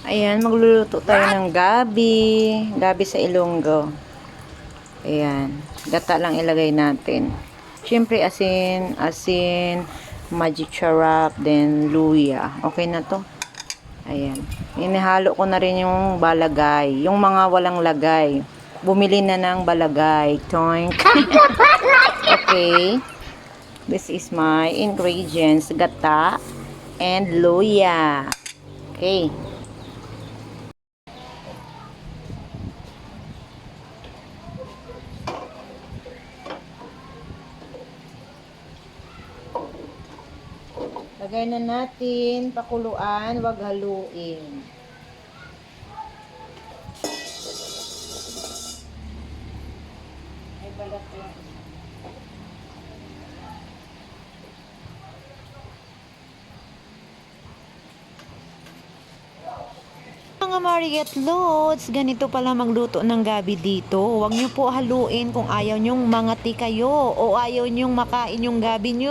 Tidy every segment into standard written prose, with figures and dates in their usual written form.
Ayan, magluluto tayo ng gabi. Gabi sa Ilonggo. Ayan. Gata lang ilagay natin. Siyempre, asin, magic sarap, then luya. Okay na to. Ayan. Inihalo ko na rin yung balagay. Yung mga walang lagay. Bumili na ng balagay. Toink. Okay. This is my ingredients. Gata and luya. Okay. Lagay na natin, pakuluan, wag haluin. Ay, balat lang. Mga Mariet Lods, ganito pala magluto ng gabi dito. Huwag nyo po haluin kung ayaw nyong mangati kayo o ayaw nyong makain yung gabi nyo.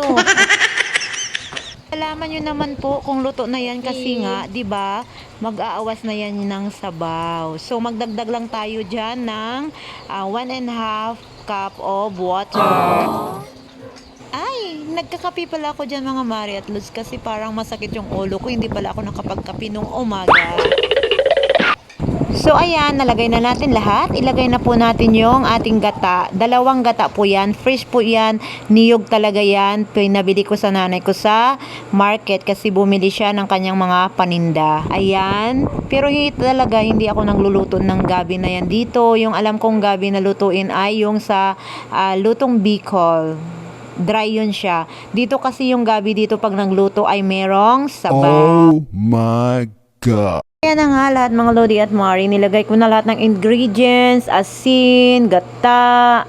Alaman nyo naman po kung luto na yan kasi nga, 'di ba? Mag-aawas na yan ng sabaw. So magdagdag lang tayo diyan ng 1.5 cup of water. Ay, nagkakape pala ako diyan mga Mari at Luz kasi parang masakit yung ulo ko, hindi pala ako nakapagkape nung umaga. So ayan, nalagay na natin lahat. Ilagay na po natin yung ating gata. Dalawang gata po yan. Fresh po yan. Niyog talaga yan. Pinabili ko sa nanay ko sa market kasi bumili siya ng kanyang mga paninda. Ayan. Pero talaga hindi ako nagluluto ng gabi na yan dito. Yung alam kong gabi na lutuin ay yung sa lutong Bicol. Dry yun siya. Dito kasi yung gabi dito pag nagluto ay merong sabaw. Oh my God. Kaya na nga lahat mga Lodi at Mari, nilagay ko na lahat ng ingredients, asin, gata,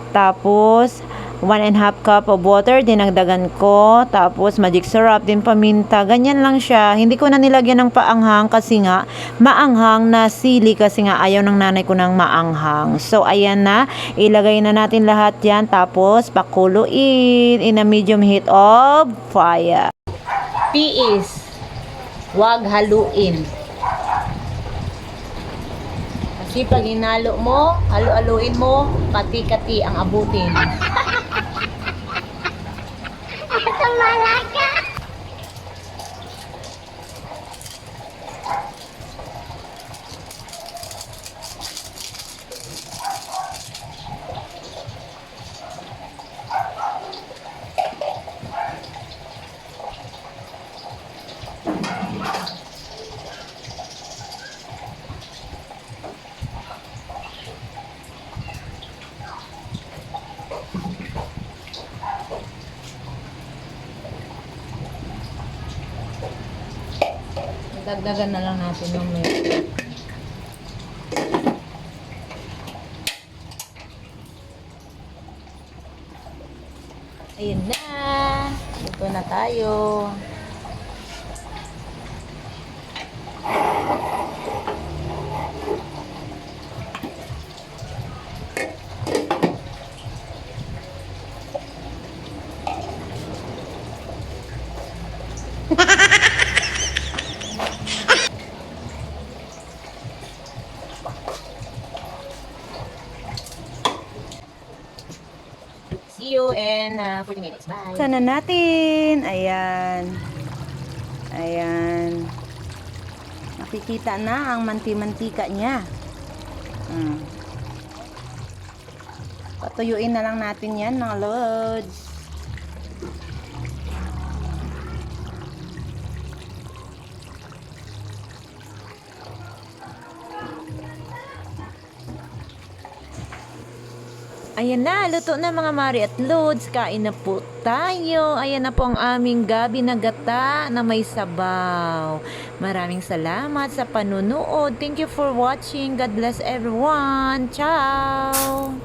tapos 1.5 cup of water, dinagdagan ko, tapos magic syrup, din paminta, ganyan lang siya. Hindi ko na nilagyan ng paanghang kasi nga, maanghang na sili kasi nga ayaw ng nanay ko ng maanghang. So ayan na, ilagay na natin lahat yan, tapos pakuluin in a medium heat of fire. Tiis, wag haluin. Kasi pag hinalo mo, halu-haluin mo, kati-kati ang abutin. Dagdagan na lang natin yung milk. Ayun na. Ito na tayo. See you in 40 minutes. Bye. Sana natin. Ayan. Ayan. Nakikita na ang manti-mantika niya. Patuyuin na lang natin yan mga lods. Ayan na, luto na mga Mari at Lods. Kain na po tayo. Ayan na po ang aming gabi na gata na may sabaw. Maraming salamat sa panunood. Thank you for watching. God bless everyone. Ciao!